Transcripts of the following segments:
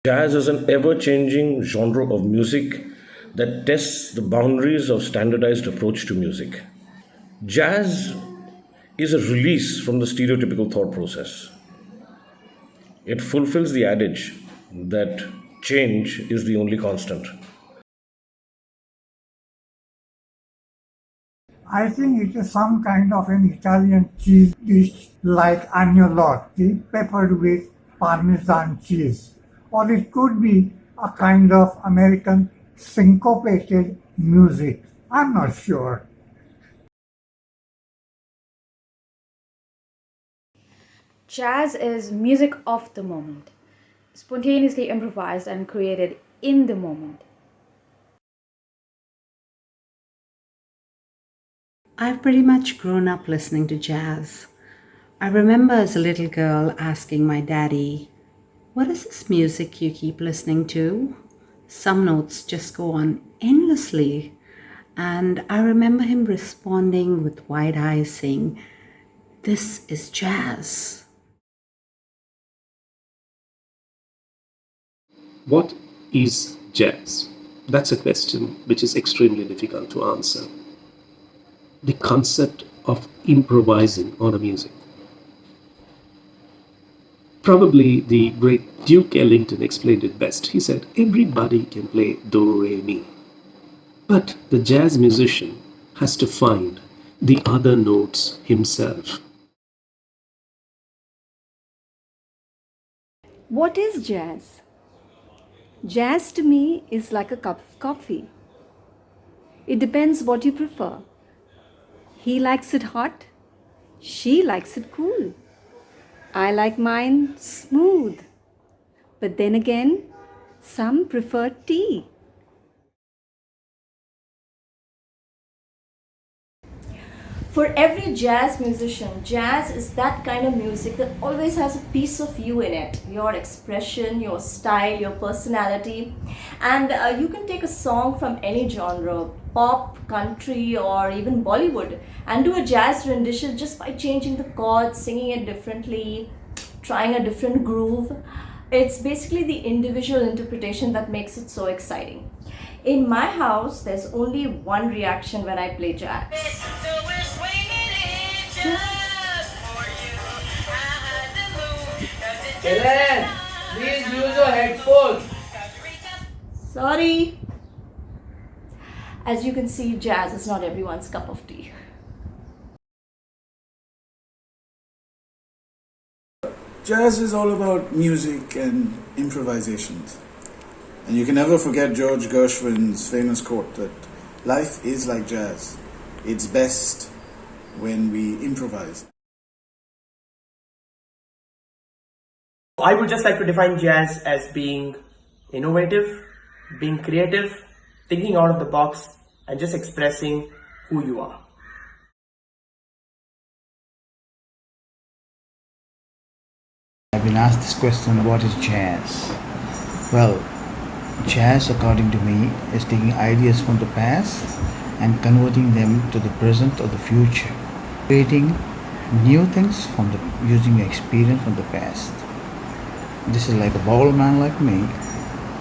Jazz is an ever changing genre of music that tests the boundaries of standardized approach to music. Jazz is a release from the stereotypical thought process. It fulfills the adage that change is the only constant. I think it is some kind of an Italian cheese dish like agnolotti peppered with Parmesan cheese. Or it could be a kind of American syncopated music. I'm not sure. Jazz is music of the moment, spontaneously improvised and created in the moment. I've pretty much grown up listening to jazz. I remember as a little girl asking my daddy, "What is this music you keep listening to?" Some notes just go on endlessly. And I remember him responding with wide eyes saying, "This is jazz." What is jazz? That's a question which is extremely difficult to answer. The concept of improvising on a music. Probably the great Duke Ellington explained it best. He said, everybody can play do, re, mi. But the jazz musician has to find the other notes himself. What is jazz? Jazz to me is like a cup of coffee. It depends what you prefer. He likes it hot, she likes it cool. I like mine smooth. But then again, some prefer tea. For every jazz musician, jazz is that kind of music that always has a piece of you in it, your expression, your style, your personality. And you can take a song from any genre, pop, country, or even Bollywood, and do a jazz rendition just by changing the chords, singing it differently, trying a different groove. It's basically the individual interpretation that makes it so exciting. In my house, there's only one reaction when I play jazz. Ellen, please use your headphones. Sorry. As you can see, jazz is not everyone's cup of tea. Jazz is all about music and improvisations. And you can never forget George Gershwin's famous quote that life is like jazz. It's best when we improvise. I would just like to define jazz as being innovative, being creative, thinking out of the box, and just expressing who you are. I've been asked this question, what is jazz? Well, jazz, according to me, is taking ideas from the past and converting them to the present or the future, creating new things from the using experience from the past. This is like a bald man like me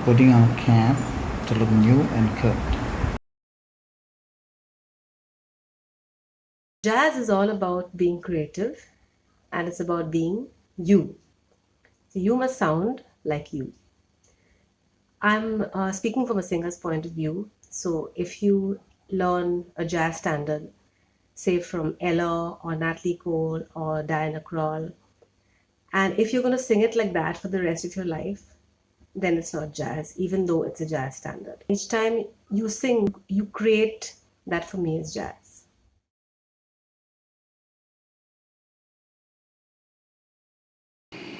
putting on a cap to look new and good. Jazz is all about being creative and it's about being you. So you must sound like you. I'm speaking from a singer's point of view. So if you learn a jazz standard, say from Ella or Natalie Cole or Diana Krall, and if you're going to sing it like that for the rest of your life, then it's not jazz, even though it's a jazz standard. Each time you sing, you create. That for me is jazz.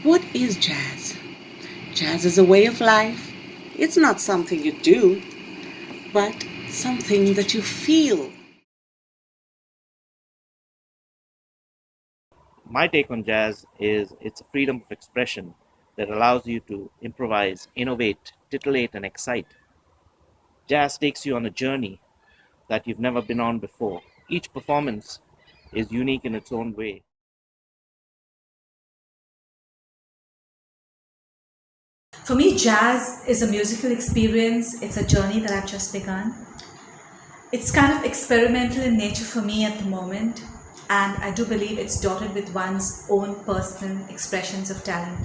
What is jazz? Jazz is a way of life. It's not something you do, but something that you feel. My take on jazz is it's a freedom of expression that allows you to improvise, innovate, titillate, and excite. Jazz takes you on a journey that you've never been on before. Each performance is unique in its own way. For me, jazz is a musical experience. It's a journey that I've just begun. It's kind of experimental in nature for me at the moment, and I do believe it's dotted with one's own personal expressions of talent.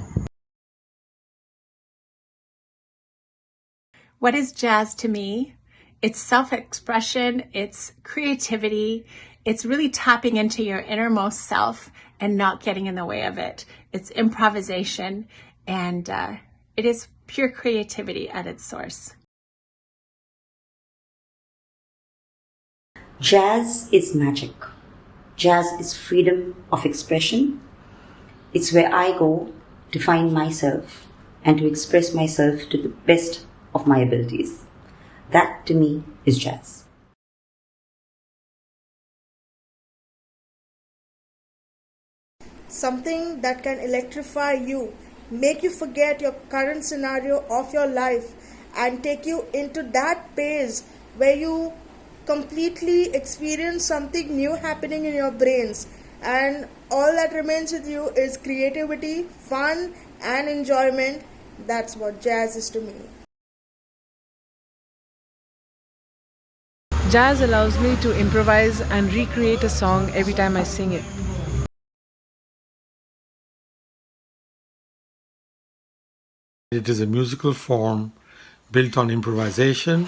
What is jazz to me? It's self-expression, it's creativity, it's really tapping into your innermost self and not getting in the way of it. It's improvisation, and it is pure creativity at its source. Jazz is magic. Jazz is freedom of expression. It's where I go to find myself and to express myself to the best of my abilities. That to me is jazz. Something that can electrify you, make you forget your current scenario of your life and take you into that phase where you completely experience something new happening in your brains, and all that remains with you is creativity, fun and enjoyment. That's what jazz is to me. Jazz allows me to improvise and recreate a song every time I sing it. It is a musical form built on improvisation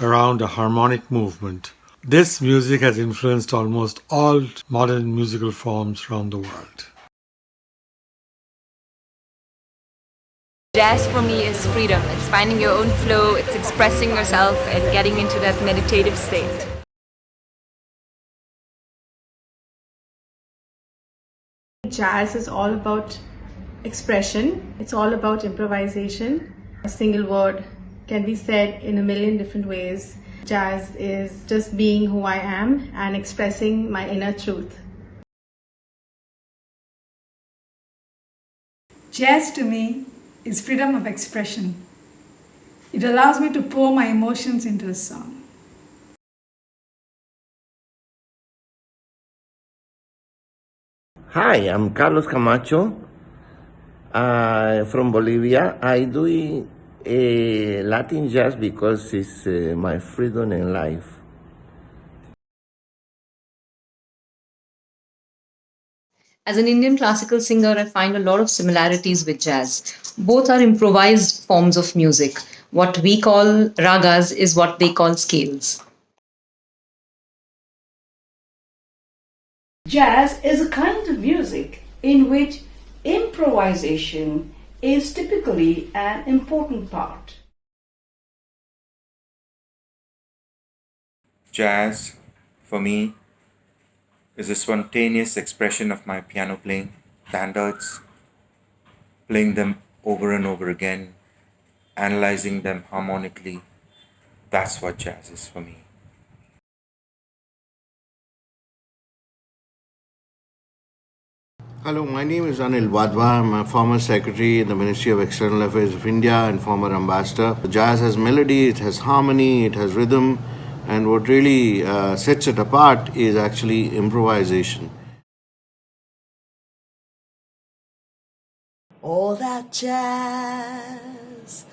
around a harmonic movement. This music has influenced almost all modern musical forms around the world. Jazz for me is freedom. It's finding your own flow, it's expressing yourself and getting into that meditative state. Jazz is all about expression, it's all about improvisation. A single word can be said in a million different ways. Jazz is just being who I am and expressing my inner truth. Jazz to me is freedom of expression. It allows me to pour my emotions into a song. Hi, I'm Carlos Camacho from Bolivia. I do Latin jazz because it's my freedom in life. As an Indian classical singer, I find a lot of similarities with jazz. Both are improvised forms of music. What we call ragas is what they call scales. Jazz is a kind of music in which improvisation is typically an important part. Jazz, for me, is a spontaneous expression of my piano playing standards, playing them over and over again, analyzing them harmonically. That's what jazz is for me. Hello, my name is Anil Wadhwa. I'm a former secretary in the Ministry of External Affairs of India and former ambassador. Jazz has melody, it has harmony, it has rhythm, and what really sets it apart is actually improvisation. All that jazz.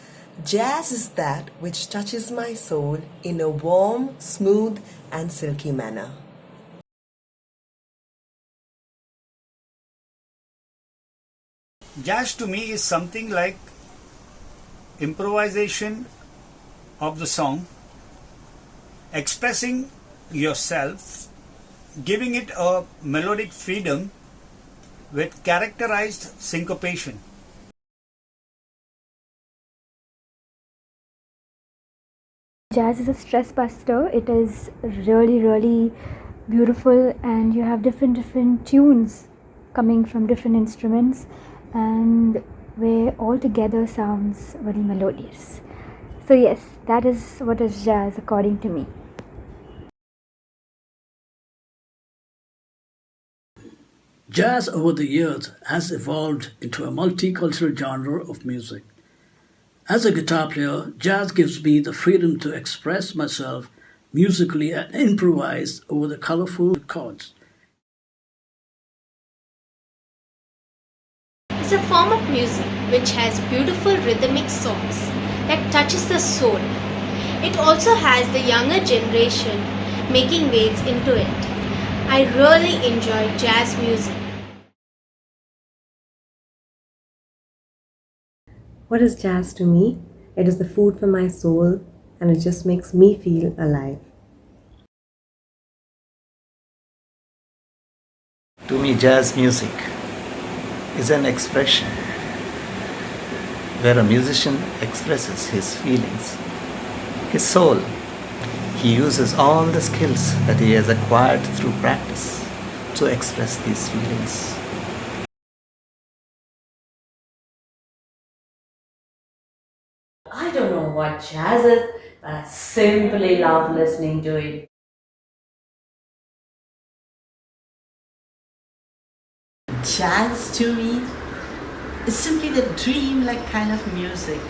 Jazz is that which touches my soul in a warm, smooth, and silky manner. Jazz to me is something like improvisation of the song, expressing yourself, giving it a melodic freedom with characterized syncopation. Jazz is a stress buster. It is really beautiful, and you have different tunes coming from different instruments, and where all together sounds very melodious. So yes, that is what is jazz according to me. Jazz over the years has evolved into a multicultural genre of music. As a guitar player, jazz gives me the freedom to express myself musically and improvise over the colorful chords. is a form of music which has beautiful rhythmic songs that touches the soul. It also has the younger generation making waves into it. I really enjoy jazz music. What is jazz to me? It is the food for my soul and it just makes me feel alive. To me, jazz music is an expression where a musician expresses his feelings, his soul. He uses all the skills that he has acquired through practice to express these feelings. I don't know what jazz is, but I simply love listening to it. Jazz to me is simply the dream-like kind of music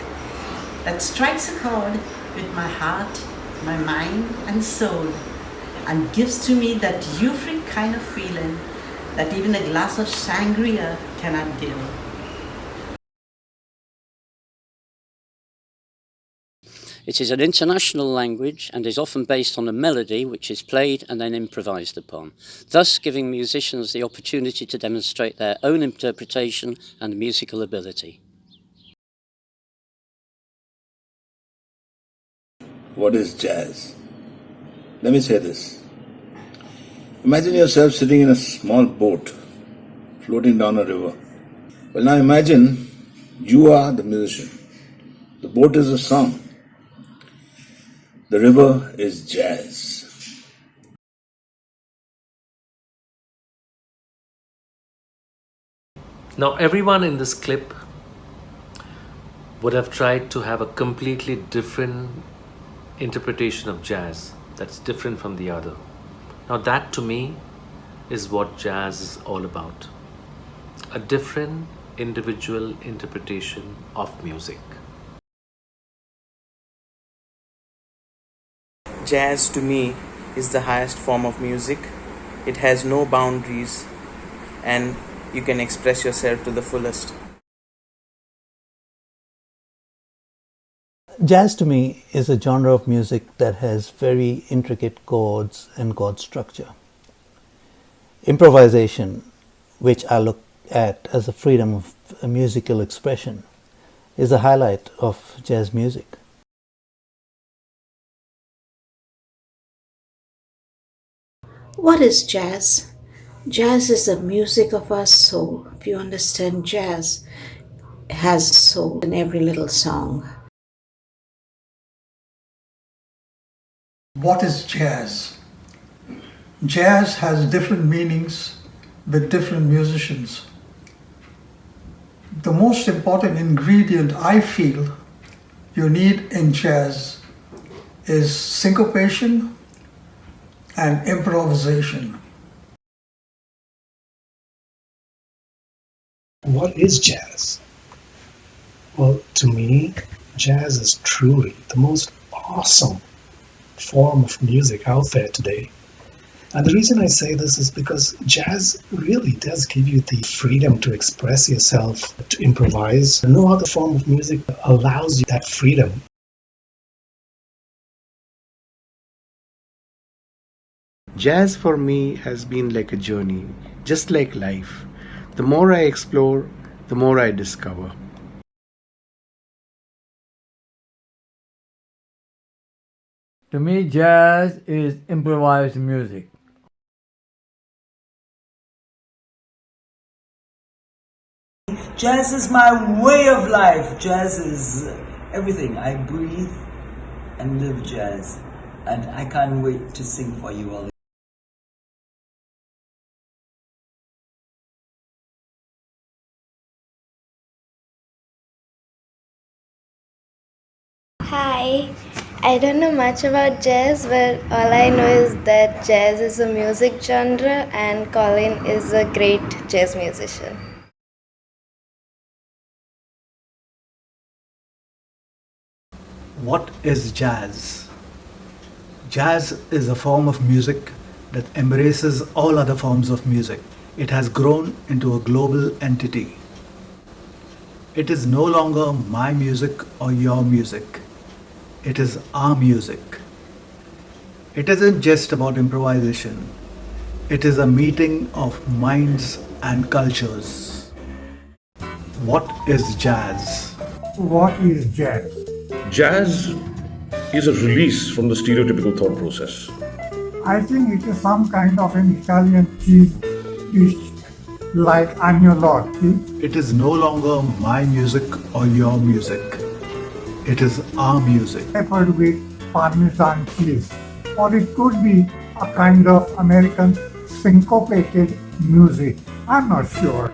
that strikes a chord with my heart, my mind and soul and gives to me that euphoric kind of feeling that even a glass of sangria cannot give. It is an international language and is often based on a melody which is played and then improvised upon, thus giving musicians the opportunity to demonstrate their own interpretation and musical ability. What is jazz? Let me say this. Imagine yourself sitting in a small boat floating down a river. Well, now imagine you are the musician. The boat is a song. The river is jazz. Now, everyone in this clip would have tried to have a completely different interpretation of jazz that's different from the other. Now, that to me is what jazz is all about. A different individual interpretation of music. Jazz to me is the highest form of music. It has no boundaries and you can express yourself to the fullest. Jazz to me is a genre of music that has very intricate chords and chord structure. Improvisation, which I look at as a freedom of musical expression, is the highlight of jazz music. What is jazz? Jazz is the music of our soul. If you understand, jazz has soul in every little song. What is jazz? Jazz has different meanings with different musicians. The most important ingredient I feel you need in jazz is syncopation and improvisation. What is jazz? Well, to me, jazz is truly the most awesome form of music out there today. And the reason I say this is because jazz really does give you the freedom to express yourself, to improvise. No other form of music allows you that freedom. Jazz for me has been like a journey, just like life. The more I explore, the more I discover. To me, jazz is improvised music. Jazz is my way of life. Jazz is everything. I breathe and live jazz. And I can't wait to sing for you all. Hi, I don't know much about jazz, but all I know is that jazz is a music genre and Colin is a great jazz musician. What is jazz? Jazz is a form of music that embraces all other forms of music. It has grown into a global entity. It is no longer my music or your music. It is our music. It isn't just about improvisation. It is a meeting of minds and cultures. What is jazz? What is jazz? Jazz is a release from the stereotypical thought process. I think it is some kind of an Italian cheese dish like agnolotti. It is no longer my music or your music. It is our music. Peppered with Parmesan cheese. Or it could be a kind of American syncopated music. I'm not sure.